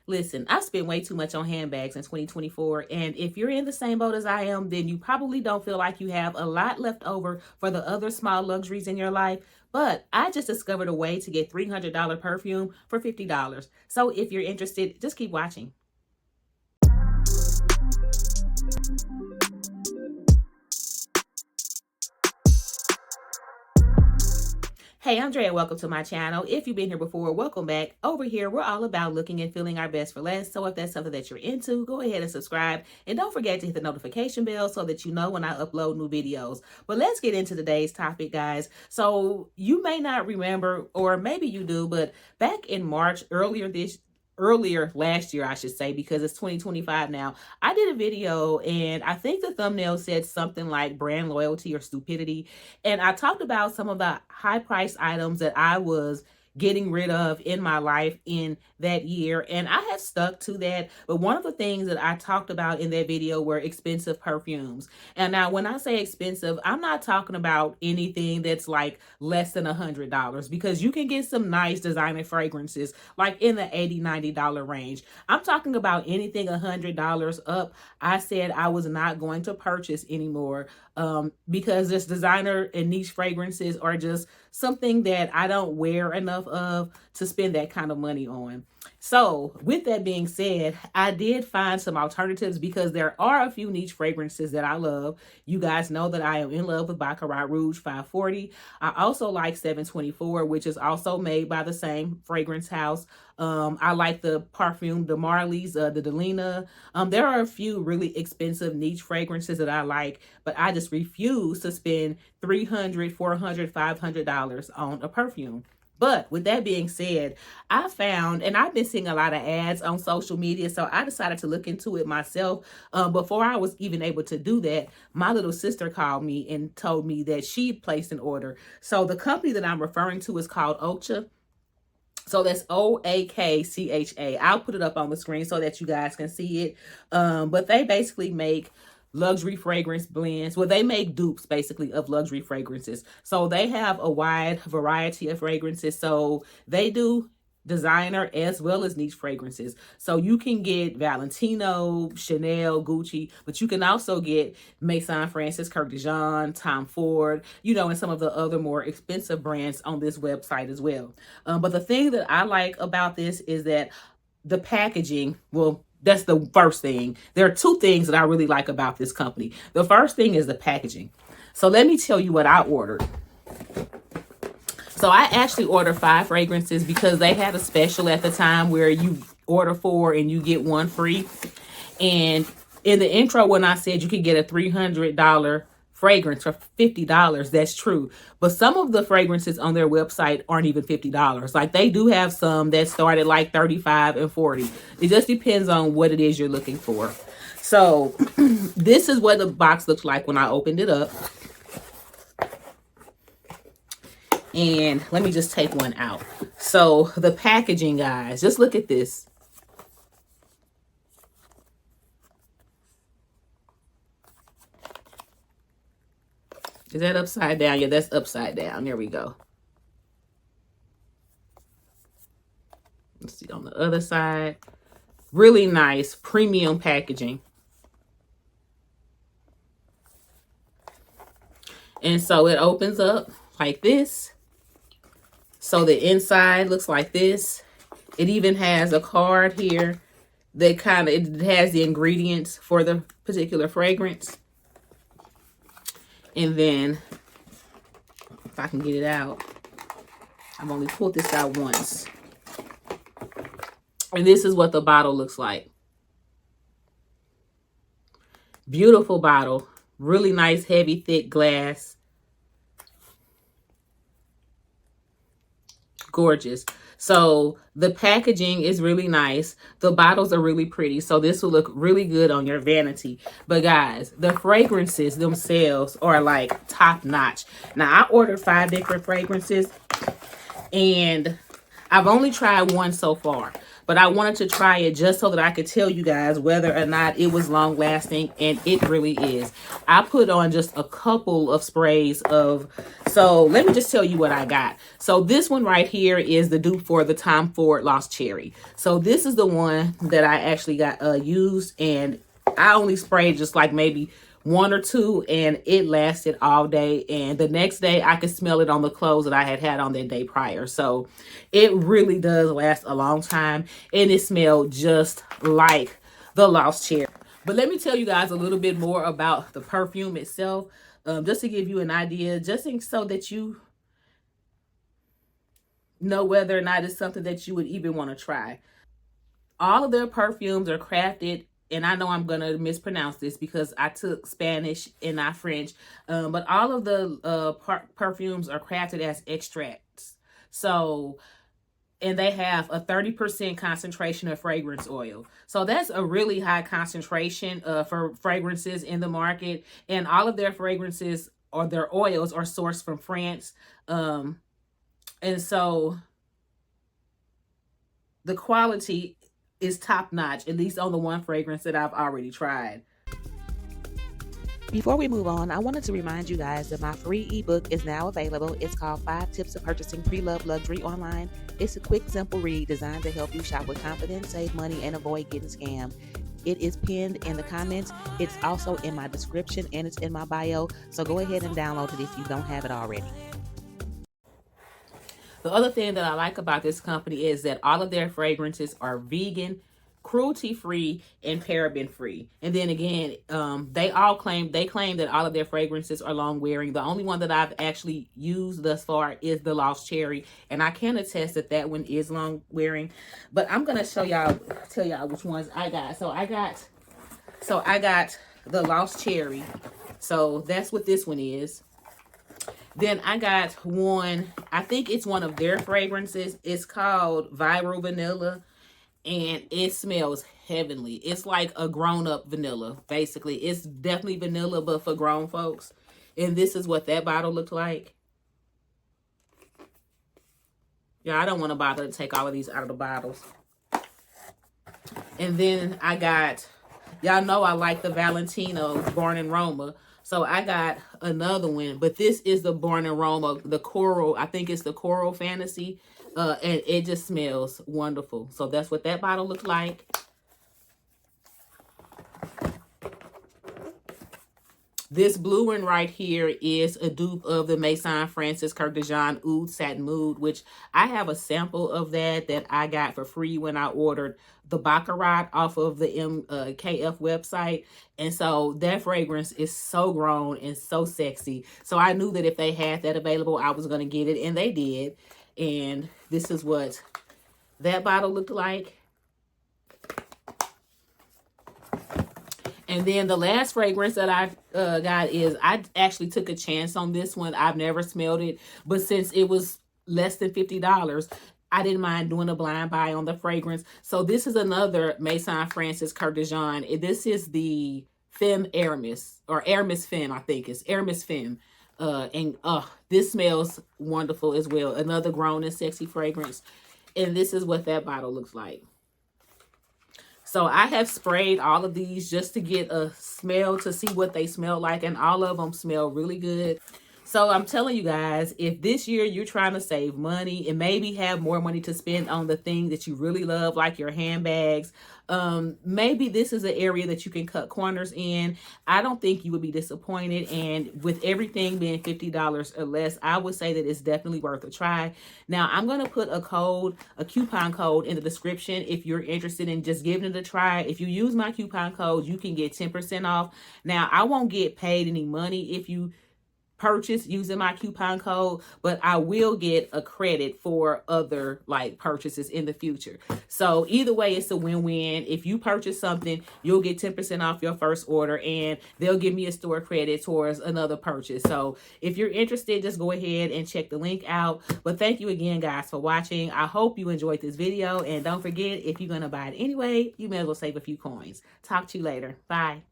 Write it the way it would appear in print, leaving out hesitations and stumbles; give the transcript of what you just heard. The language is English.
Listen, I spent way too much on handbags in 2024, and if you're in the same boat as I am, then you probably don't feel like you have a lot left over for the other small luxuries in your life. But I just discovered a way to get $300 perfume for $50. So if you're interested, just keep watching. Hey, Andrea, welcome to my channel. If you've been here before, welcome back. Over here, we're all about looking and feeling our best for less. So if that's something that you're into, go ahead and subscribe. And don't forget to hit the notification bell so that you know when I upload new videos. But let's get into today's topic, guys. So you may not remember, or maybe you do, but back in March, earlier last year, I should say, because it's 2025 now, I did a video and I think the thumbnail said something like brand loyalty or stupidity. And I talked about some of the high priced items that I was getting rid of in my life in that year, and I have stuck to that. But one of the things that I talked about in that video were expensive perfumes. And now when I say expensive, I'm not talking about anything that's like less than $100, because you can get some nice designer fragrances like in the $80-$90 range. I'm talking about anything $100 up. I said I was not going to purchase anymore because this designer and niche fragrances are just something that I don't wear enough of to spend that kind of money on. So with that being said, I did find some alternatives because there are a few niche fragrances that I love. You guys know that I am in love with Baccarat Rouge 540. I also like 724, which is also made by the same fragrance house. I like the Parfum de Marly's, the Delina. There are a few really expensive niche fragrances that I like, but I just refuse to spend $300, $400, $500 on a perfume. But with that being said, I found, and I've been seeing a lot of ads on social media, so I decided to look into it myself. Before I was even able to do that, my little sister called me and told me that she placed an order. So the company that I'm referring to is called Oakcha. So that's Oakcha. I'll put it up on the screen so that you guys can see it. But they basically make luxury fragrance blends. Well, they make dupes basically of luxury fragrances. So they have a wide variety of fragrances. So they do designer as well as niche fragrances. So you can get Valentino, Chanel, Gucci, but you can also get Maison Francis, Kirk Dijon, Tom Ford, you know, and some of the other more expensive brands on this website as well. But the thing that I like about this is that the packaging, well, that's the first thing. There are two things that I really like about this company. The first thing is the packaging. So let me tell you what I ordered. So I actually ordered 5 fragrances because they had a special at the time where you order 4 and you get 1 free. And in the intro, when I said you could get a $300 fragrance for $50, that's true. But some of the fragrances on their website aren't even $50. Like they do have some that start at like $35 and $40. It just depends on what it is you're looking for. So this is what the box looks like when I opened it up. And let me just take one out. So the packaging, guys, just look at this. Is that upside down? Yeah, that's upside down. There we go. Let's see on the other side. Really nice premium packaging. And so it opens up like this. So the inside looks like this. It even has a card here that it has the ingredients for the particular fragrance. And then, if I can get it out, I've only pulled this out once. And this is what the bottle looks like. Beautiful bottle. Really nice, heavy, thick glass. Gorgeous. So the packaging is really nice. The bottles are really pretty. So this will look really good on your vanity. But guys, the fragrances themselves are like top notch. Now I ordered 5 different fragrances and I've only tried one so far. but I wanted to try it just so that I could tell you guys whether or not it was long lasting, and it really is. I put on just a couple of sprays of, so let me just tell you what I got. So this one right here is the dupe for the Tom Ford Lost Cherry. So this is the one that I actually got used, and I only sprayed just like maybe 1 or 2, and it lasted all day, and the next day I could smell it on the clothes that I had on that day prior. So it really does last a long time, and it smelled just like the Lost Cherry. But let me tell you guys a little bit more about the perfume itself, just to give you an idea, just so that you know whether or not it's something that you would even want to try. All of their perfumes are crafted, and I know I'm going to mispronounce this because I took Spanish and not French, but all of the perfumes are crafted as extracts. So, and they have a 30% concentration of fragrance oil. So that's a really high concentration for fragrances in the market. And all of their fragrances or their oils are sourced from France. And so the quality is top notch, at least on the one fragrance that I've already tried. Before we move on, I wanted to remind you guys that my free ebook is now available. It's called 5 Tips of Purchasing Pre-Loved Luxury Online. It's a quick, simple read designed to help you shop with confidence, save money, and avoid getting scammed. It is pinned in the comments. It's also in my description, and it's in my bio. So go ahead and download it if you don't have it already. The other thing that I like about this company is that all of their fragrances are vegan, cruelty-free, and paraben-free. And then again, they claim that all of their fragrances are long-wearing. The only one that I've actually used thus far is the Lost Cherry, and I can attest that that one is long-wearing. But I'm gonna tell y'all which ones I got. So I got the Lost Cherry. So that's what this one is. Then I got one, I think it's one of their fragrances. It's called Viral Vanilla, and it smells heavenly. It's like a grown-up vanilla, basically. It's definitely vanilla, but for grown folks. And this is what that bottle looked like. Yeah, I don't want to bother to take all of these out of the bottles. And then I got, y'all know I like the Valentino Born in Roma. So I got another one, but this is the Born in Roma, the Coral. I think it's the Coral Fantasy, and it just smells wonderful. So that's what that bottle looks like. This blue one right here is a dupe of the Maison Francis Kirk de Jean Oud Satin Mood, which I have a sample of that I got for free when I ordered the Baccarat off of the MKF website. And so that fragrance is so grown and so sexy. So I knew that if they had that available, I was going to get it, and they did. And this is what that bottle looked like. And then the last fragrance that I got is, I actually took a chance on this one. I've never smelled it, but since it was less than $50, I didn't mind doing a blind buy on the fragrance. So this is another Maison Francis Kirk de Jean. This is the Femme Aramis, or Aramis Femme, I think it's Aramis Femme. And this smells wonderful as well. Another grown and sexy fragrance. And this is what that bottle looks like. So I have sprayed all of these just to get a smell, to see what they smell like, and all of them smell really good. So I'm telling you guys, if this year you're trying to save money and maybe have more money to spend on the thing that you really love, like your handbags, maybe this is an area that you can cut corners in. I don't think you would be disappointed. And with everything being $50 or less, I would say that it's definitely worth a try. Now, I'm going to put a coupon code in the description if you're interested in just giving it a try. If you use my coupon code, you can get 10% off. Now, I won't get paid any money if you purchase using my coupon code, but I will get a credit for other purchases in the future. So either way, it's a win-win. If you purchase something, you'll get 10% off your first order, and they'll give me a store credit towards another purchase. So if you're interested, just go ahead and check the link out. But thank you again, guys, for watching. I hope you enjoyed this video, and don't forget, if you're gonna buy it anyway, you may as well save a few coins. Talk to you later. Bye.